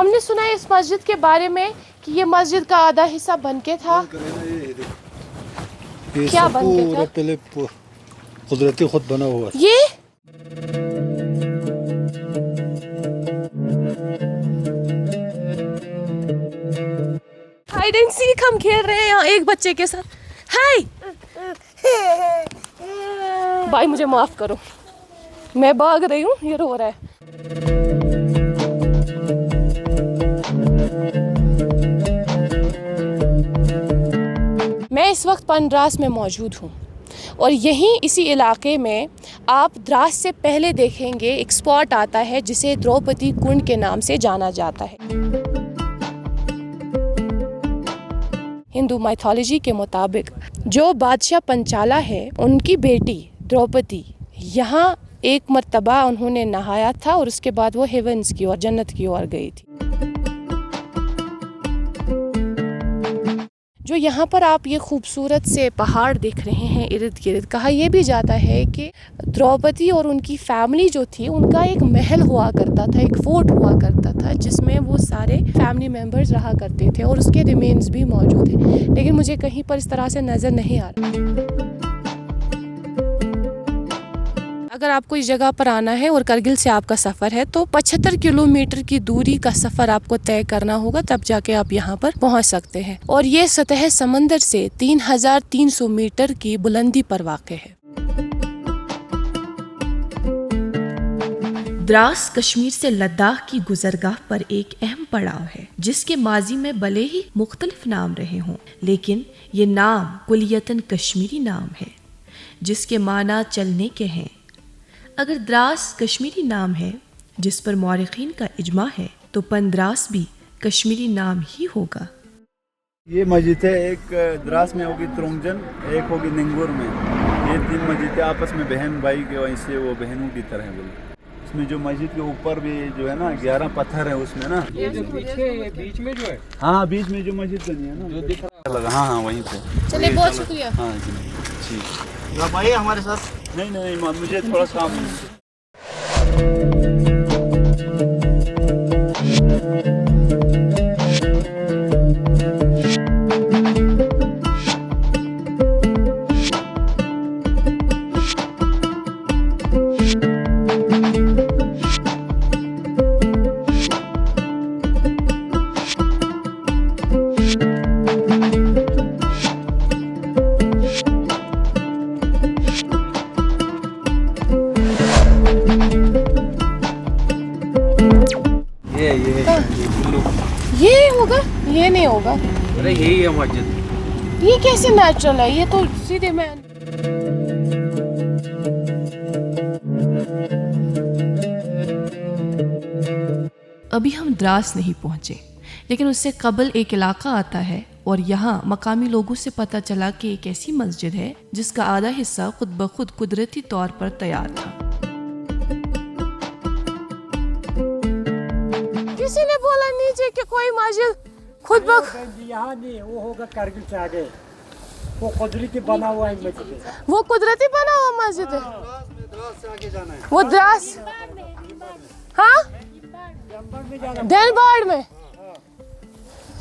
ہم نے سنا ہے اس مسجد کے بارے میں کہ یہ مسجد کا آدھا حصہ بن کے تھا. کیا بن کے تھا؟ پہلے قدرتی خود بنا ہوا تھا. یہ ہائیڈ اینڈ سیک ہم کھیل رہے ہیں یہاں ایک بچے کے ساتھ. ہائی بھائی مجھے معاف کرو، میں بھاگ رہی ہوں، یہ رو رہا ہے. میں اس وقت پندراس میں موجود ہوں اور یہیں اسی علاقے میں آپ دراس سے پہلے دیکھیں گے ایک اسپاٹ آتا ہے جسے دروپدی کنڈ کے نام سے جانا جاتا ہے. ہندو میتھولوجی کے مطابق جو بادشاہ پنچالا ہے ان کی بیٹی دروپدی یہاں ایک مرتبہ انہوں نے نہایا تھا اور اس کے بعد وہ ہیونز کی اور جنت کی اور گئی تھی. جو یہاں پر آپ یہ خوبصورت سے پہاڑ دیکھ رہے ہیں ارد گرد، کہا یہ بھی جاتا ہے کہ دروپدی اور ان کی فیملی جو تھی ان کا ایک محل ہوا کرتا تھا، ایک فورٹ ہوا کرتا تھا جس میں وہ سارے فیملی ممبرز رہا کرتے تھے اور اس کے ریمینز بھی موجود ہیں، لیکن مجھے کہیں پر اس طرح سے نظر نہیں آ رہا. اگر آپ کو اس جگہ پر آنا ہے اور کرگل سے آپ کا سفر ہے تو 75 کلومیٹر کی دوری کا سفر آپ کو طے کرنا ہوگا، تب جا کے آپ یہاں پر پہنچ سکتے ہیں. اور یہ سطح سمندر سے 3300 میٹر کی بلندی پر واقع ہے. دراس کشمیر سے لداخ کی گزرگاہ پر ایک اہم پڑاؤ ہے جس کے ماضی میں بھلے ہی مختلف نام رہے ہوں، لیکن یہ نام کلیتاً کشمیری نام ہے جس کے معنی چلنے کے ہیں. اگر دراس کشمیری نام ہے جس پر مورخین کا اجماع ہے تو پندراس بھی کشمیری نام ہی ہوگا. یہ مسجد ہے، ایک دراس میں ہوگی ترونگجن، ایک ہوگی ننگور میں. یہ 3 مسجدیں آپس میں بہن بھائی کے وجہ سے وہ بہنوں کی طرح ہیں. اس میں جو مسجد کے اوپر بھی جو ہے نا 11 پتھر ہیں اس میں نا، بیچ میں جو ہے، ہاں بیچ میں جو مسجد بنی ہے نا جو دکھ رہا، ہاں وہیں پہ. چلیے بہت شکریہ. ہاں جی ٹھیک. آپ آئیے ہمارے ساتھ. نہیں مجھے تھوڑا کام ہے. یہ ہوگا، یہ نہیں ہوگا. ارے یہی ہے مسجد. یہ کیسے نیچرل ہے؟ یہ تو سیدھے میں ابھی ہم دراس نہیں پہنچے، لیکن اس سے قبل ایک علاقہ آتا ہے اور یہاں مقامی لوگوں سے پتہ چلا کہ ایک ایسی مسجد ہے جس کا آدھا حصہ خود بخود قدرتی طور پر تیار تھا. کسی نے بولا نیچے کہ کوئی مسجد خود یہاں نہیں، وہ ہوگا کرگل سے آگے، وہ قدرتی بنا ہوا ہے مسجد. وہ قدرتی بنا ہوا مسجد ہے. دراس سے آگے جانا ہے. وہ دراس، ہاں دین باڑ میں.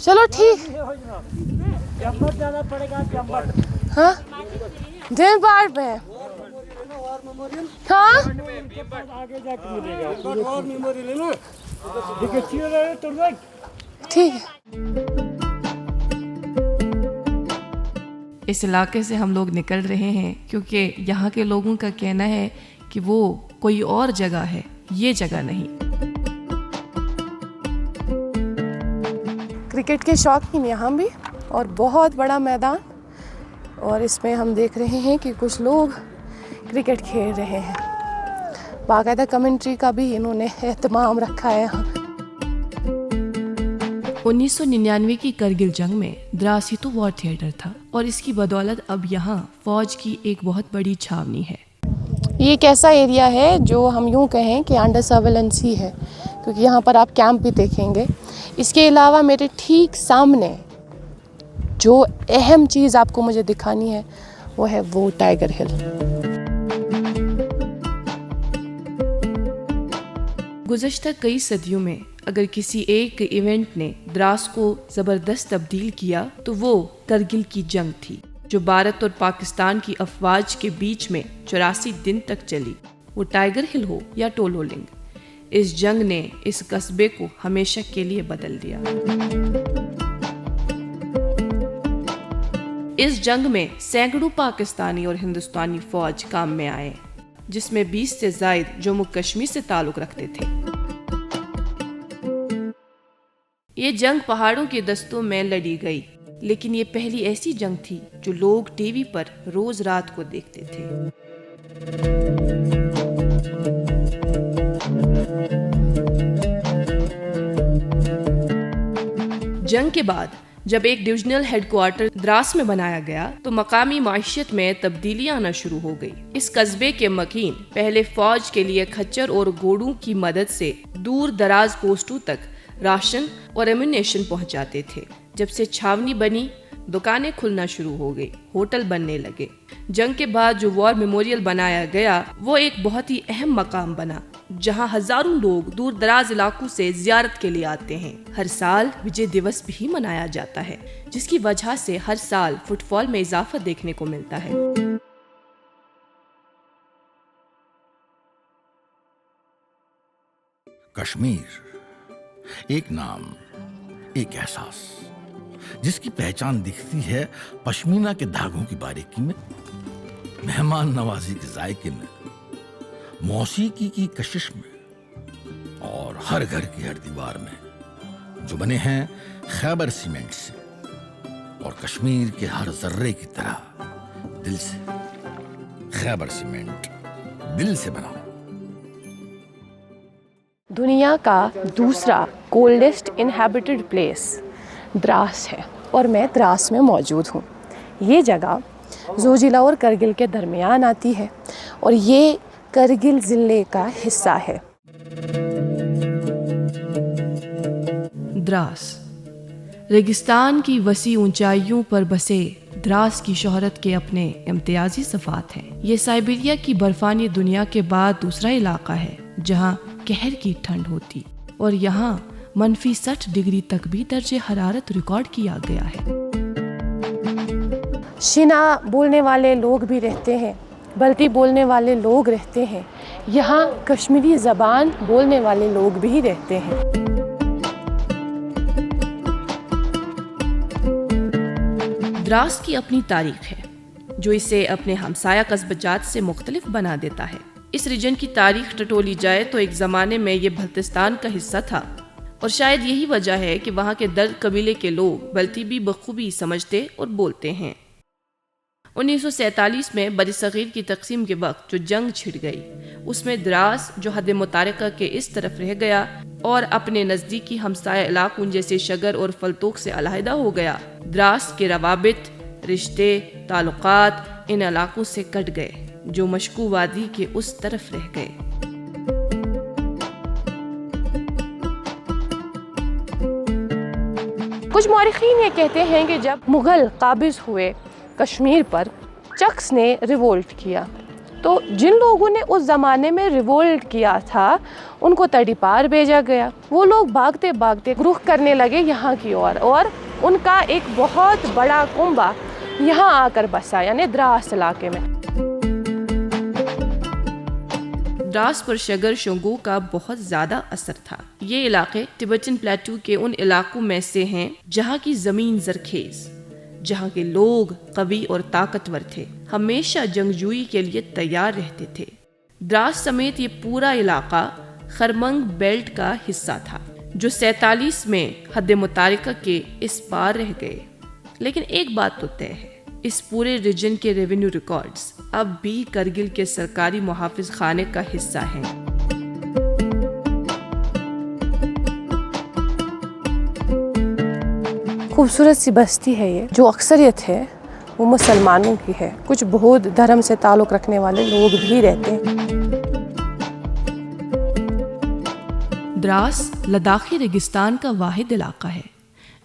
چلو ٹھیک، جمبر جانا پڑے گا. جمبر ہاں دین باڑ میں ہے. ہاں آگے جا کے ملے گا. ٹھیک ہے. اس علاقے سے ہم لوگ نکل رہے ہیں کیونکہ یہاں کے لوگوں کا کہنا ہے کہ وہ کوئی اور جگہ ہے، یہ جگہ نہیں. کرکٹ کے شوقین یہاں بھی، اور بہت بڑا میدان، اور اس میں ہم دیکھ رہے ہیں کہ کچھ لوگ کرکٹ کھیل رہے ہیں. باقاعدہ کمنٹری کا بھی انہوں نے اہتمام رکھا ہے یہاں. 1999 کی کرگل جنگ میں دراس ہی تو وار تھیٹر تھا اور اس کی بدولت اب یہاں فوج کی ایک بہت بڑی چھاونی ہے. یہ ایک ایسا ایریا ہے جو ہم یوں کہیں کہ انڈر سرویلنس ہی ہے، کیونکہ یہاں پر آپ کیمپ بھی دیکھیں گے. اس کے علاوہ میرے ٹھیک سامنے جو اہم چیز آپ کو مجھے دکھانی ہے وہ ہے وہ ٹائیگر ہل. گزشتہ کئی صدیوں میں اگر کسی ایک ایونٹ نے دراس کو زبردست تبدیل کیا تو وہ کرگل کی جنگ تھی، جو بھارت اور پاکستان کی افواج کے بیچ میں 84 دن تک چلی، وہ ٹائیگر ہل ہو یا ٹولولنگ۔ اس جنگ نے اس قصبے کو ہمیشہ کے لیے بدل دیا۔ اس جنگ میں سینکڑوں پاکستانی اور ہندوستانی فوج کام میں آئے، جس میں 20 سے زائد جموں کشمیر سے تعلق رکھتے تھے۔ یہ جنگ پہاڑوں کے دستوں میں لڑی گئی، لیکن یہ پہلی ایسی جنگ تھی جو لوگ ٹی وی پر روز رات کو دیکھتے تھے۔ جنگ کے بعد جب ایک ڈویژنل ہیڈ کوارٹر دراس میں بنایا گیا تو مقامی معیشت میں تبدیلیاں آنا شروع ہو گئی۔ اس قصبے کے مکین پہلے فوج کے لیے کھچر اور گھوڑوں کی مدد سے دور دراز پوسٹوں تک راشن اور ایمونیشن پہنچاتے تھے۔ جب سے چھاونی بنی، دکانیں کھلنا شروع ہو گئی، ہوٹل بننے لگے۔ جنگ کے بعد جو وار میموریل بنایا گیا وہ ایک بہت ہی اہم مقام بنا، جہاں ہزاروں لوگ دور دراز علاقوں سے زیارت کے لیے آتے ہیں۔ ہر سال وجے دیوس بھی منایا جاتا ہے، جس کی وجہ سے ہر سال فٹ فال میں اضافہ دیکھنے کو ملتا ہے۔ کشمیر ایک نام، ایک احساس، جس کی پہچان دکھتی ہے پشمینہ کے دھاگوں کی باریکی میں، مہمان نوازی کے ذائقے میں، موسیقی کی کشش میں، اور ہر گھر کی ہر دیوار میں، جو بنے ہیں خیبر سیمنٹ سے اور کشمیر کے ہر ذرے کی طرح دل سے۔ خیبر سیمنٹ دل سے بنا۔ دنیا کا دوسرا کولڈسٹ انہیبیٹڈ پلیس دراس ہے، اور میں دراس میں موجود ہوں۔ یہ جگہ زوجیلا اور کرگل کے درمیان آتی ہے، اور یہ کرگل ضلع کا حصہ ہے۔ دراس ریگستان کی وسیع اونچائیوں پر بسے دراس کی شہرت کے اپنے امتیازی صفات ہیں۔ یہ سائبیریا کی برفانی دنیا کے بعد دوسرا علاقہ ہے جہاں قہر کی ٹھنڈ ہوتی، اور یہاں -60 ڈگری تک بھی درجہ حرارت ریکارڈ کیا گیا ہے۔ شینا بولنے والے لوگ بھی رہتے ہیں، بلٹی بولنے والے لوگ رہتے ہیں، یہاں کشمیری زبان بولنے والے لوگ بھی رہتے ہیں۔ دراس کی اپنی تاریخ ہے جو اسے اپنے ہمسایہ قصبہ جات سے مختلف بنا دیتا ہے۔ اس ریجن کی تاریخ ٹٹولی جائے تو ایک زمانے میں یہ بلتستان کا حصہ تھا، اور شاید یہی وجہ ہے کہ وہاں کے درد قبیلے کے لوگ بلتی بھی بخوبی سمجھتے اور بولتے ہیں۔ 1947 میں بر صغیر کی تقسیم کے وقت جو جنگ چھڑ گئی، اس میں دراس جو حد متارکہ کے اس طرف رہ گیا اور اپنے نزدیکی ہمسایہ علاقوں جیسے شگر اور فلتوک سے علیحدہ ہو گیا۔ دراس کے روابط، رشتے، تعلقات ان علاقوں سے کٹ گئے جو مشکو وادی کے اس طرف رہ گئے۔ کچھ مورخین یہ کہتے ہیں کہ جب مغل قابض ہوئے کشمیر پر، چکس نے ریوولٹ کیا، تو جن لوگوں نے اس زمانے میں ریوولٹ کیا تھا ان کو تڑی پار بھیجا گیا۔ وہ لوگ بھاگتے بھاگتے رخ کرنے لگے یہاں کی اور ان کا ایک بہت بڑا کنبہ یہاں آ کر بسا، یعنی دراس علاقے میں۔ دراس پر شگر شنگو کا بہت زیادہ اثر تھا۔ یہ علاقے ٹبیٹن پلیٹو کے ان علاقوں میں سے ہیں جہاں کی زمین زرخیز، جہاں کے لوگ قوی اور طاقتور تھے، ہمیشہ جنگجوئی کے لیے تیار رہتے تھے۔ دراس سمیت یہ پورا علاقہ خرمنگ بیلٹ کا حصہ تھا، جو 47 میں حد متارکہ کے اس پار رہ گئے۔ لیکن ایک بات تو طے ہے، اس پورے ریجن کے ریونیو ریکارڈز اب بھی کرگل کے سرکاری محافظ خانے کا حصہ ہیں۔ خوبصورت سی بستی ہے یہ، جو اکثریت ہے وہ مسلمانوں کی ہے، کچھ بودھ دھرم سے تعلق رکھنے والے لوگ بھی رہتے ہیں۔ دراس لداخی ریگستان کا واحد علاقہ ہے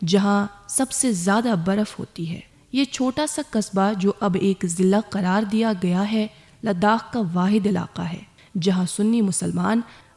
جہاں سب سے زیادہ برف ہوتی ہے۔ یہ چھوٹا سا قصبہ جو اب ایک ضلع قرار دیا گیا ہے، لداخ کا واحد علاقہ ہے جہاں سنی مسلمان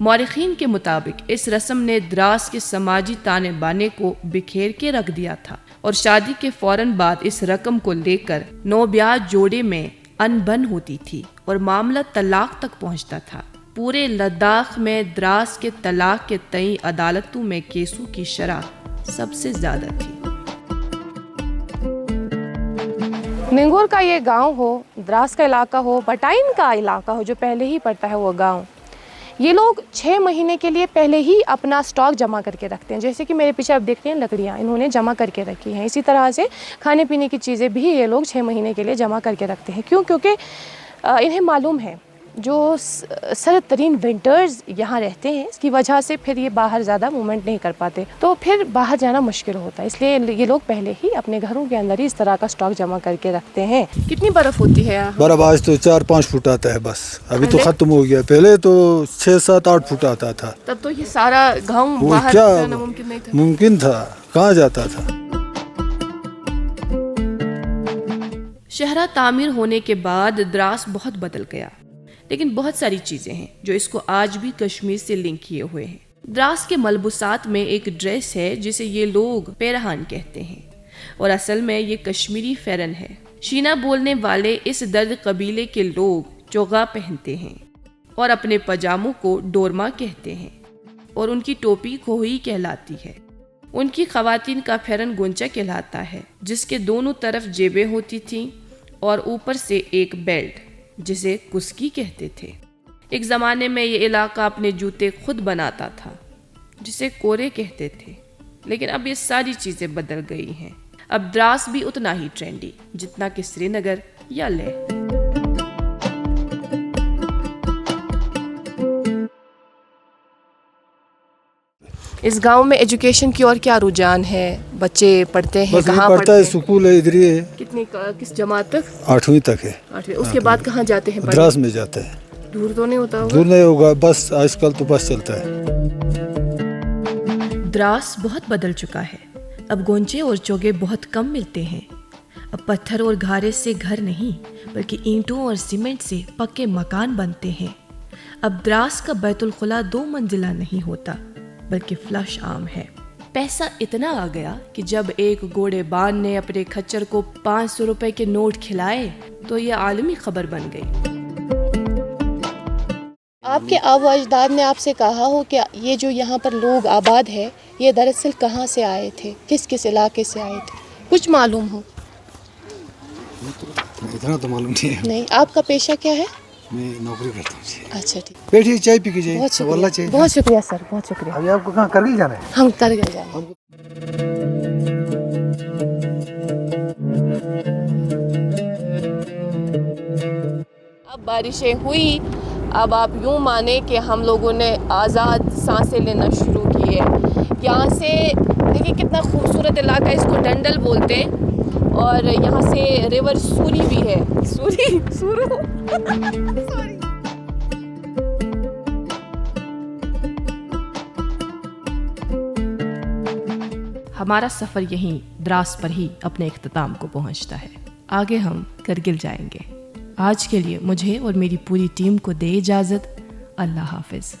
مورخین کے مطابق اس رسم نے دراس کے سماجی تانے بانے کو بکھیر کے رکھ دیا تھا اور شادی کے فوراً بعد اس رقم کو لے کر نوبیاہ جوڑے میں ان بن ہوتی تھی اور معاملہ طلاق تک پہنچتا تھا۔ پورے لداخ میں دراس کے طلاق کے تئیں عدالتوں میں کیسوں کی شرح سب سے زیادہ تھی۔ ننگور کا یہ گاؤں ہو، دراس کا علاقہ ہو، بٹائن کا علاقہ ہو جو پہلے ہی پڑتا ہے وہ گاؤں، یہ لوگ 6 مہینے کے لیے پہلے ہی اپنا سٹاک جمع کر کے رکھتے ہیں۔ جیسے کہ میرے پیچھے آپ دیکھتے ہیں لکڑیاں انہوں نے جمع کر کے رکھی ہیں، اسی طرح سے کھانے پینے کی چیزیں بھی یہ لوگ 6 مہینے کے لیے جمع کر کے رکھتے ہیں۔ کیوں؟ کیونکہ انہیں معلوم ہے جو سرد ترین ونٹرز یہاں رہتے ہیں، اس کی وجہ سے پھر یہ باہر زیادہ موومنٹ نہیں کر پاتے، تو پھر باہر جانا مشکل ہوتا ہے، اس لیے یہ لوگ پہلے ہی اپنے گھروں کے اندر ہی اس طرح کا سٹاک جمع کر کے رکھتے ہیں۔ کتنی برف ہوتی ہے؟ برف آج تو 4-5 فٹ آتا ہے بس، ابھی تو ختم ہو گیا، پہلے تو 6-7-8 فٹ آتا تھا۔ تب تو یہ سارا گاؤں وہ باہر کیا جانا ممکن نہیں تھا۔ ممکن تھا، کہاں جاتا تھا۔ شہرہ تعمیر ہونے کے بعد دراس بہت بدل گیا، لیکن بہت ساری چیزیں ہیں جو اس کو آج بھی کشمیر سے لنک کیے ہوئے ہیں۔ دراس کے ملبوسات میں ایک ڈریس ہے جسے یہ لوگ پیرہان کہتے ہیں اور اصل میں یہ کشمیری فیرن ہے۔ شینا بولنے والے اس درد قبیلے کے لوگ چوغا پہنتے ہیں اور اپنے پاجاموں کو ڈورما کہتے ہیں اور ان کی ٹوپی کھوئی کہلاتی ہے۔ ان کی خواتین کا فیرن گونچا کہلاتا ہے جس کے دونوں طرف جیبیں ہوتی تھیں اور اوپر سے ایک بیلٹ جسے کسکی کہتے تھے۔ ایک زمانے میں یہ علاقہ اپنے جوتے خود بناتا تھا جسے کورے کہتے تھے، لیکن اب یہ ساری چیزیں بدل گئی ہیں۔ اب دراس بھی اتنا ہی ٹرینڈی جتنا کہ سری نگر یا لیہ۔ اس گاؤں میں ایجوکیشن کی اور کیا رجحان ہے؟ بچے پڑھتے ہیں، بس کہاں پڑھتا پڑھتے ہے، ہیں؟ اسکول ہے ادھر ہی ہے، کس جماعت تک؟ 8ویں تک ہے۔ 8ویں۔ اس کے بعد کہاں جاتے ہیں پڑھنے؟ دراس میں جاتا ہے۔ دور تو نہیں ہوتا ہوگا؟ دور نہیں ہوگا، بس آج کل تو بس چلتا ہے۔ دراس بہت بدل چکا ہے، اب گونچے اور چوگے بہت کم ملتے ہیں۔ اب پتھر اور گھارے سے گھر نہیں بلکہ اینٹوں اور سیمنٹ سے پکے مکان بنتے ہیں۔ اب دراس کا بیت الخلا 2 منزلہ نہیں ہوتا بلکہ فلش عام ہے۔ پیسہ اتنا آ گیا کہ جب ایک گھوڑے بان نے اپنے کھچر کو 500 روپے کے نوٹ کھلائے تو یہ عالمی خبر بن گئی۔ آپ کے آبا اجداد نے آپ سے کہا ہو کہ یہ جو یہاں پر لوگ آباد ہے یہ دراصل کہاں سے آئے تھے، کس کس علاقے سے آئے تھے، کچھ معلوم ہو؟ اتنا تو معلوم نہیں ہے۔ نہیں۔ آپ کا پیشہ کیا ہے؟ میں نوکری کرتا ہوں۔ اچھا ٹھیک، بیٹھیے، چائے پی کے جائیے۔ بہت واللہ شکریہ، چائے۔ بہت شکریہ سر، بہت شکریہ۔ ابھی آپ کو کہاں کرگل جانا ہے؟ ہم کرگل جائیں گے۔ اب بارشیں ہوئی، اب آپ یوں مانیں کہ ہم لوگوں نے آزاد سانسیں لینا شروع کی ہے۔ یہاں سے دیکھیں کتنا خوبصورت علاقہ ہے، اس کو ڈنڈل بولتے ہیں، اور یہاں سے ریور سوری بھی ہے۔ سورو سوری۔ ہمارا سفر یہیں دراس پر ہی اپنے اختتام کو پہنچتا ہے۔ آگے ہم کرگل جائیں گے۔ آج کے لیے مجھے اور میری پوری ٹیم کو دے اجازت۔ اللہ حافظ۔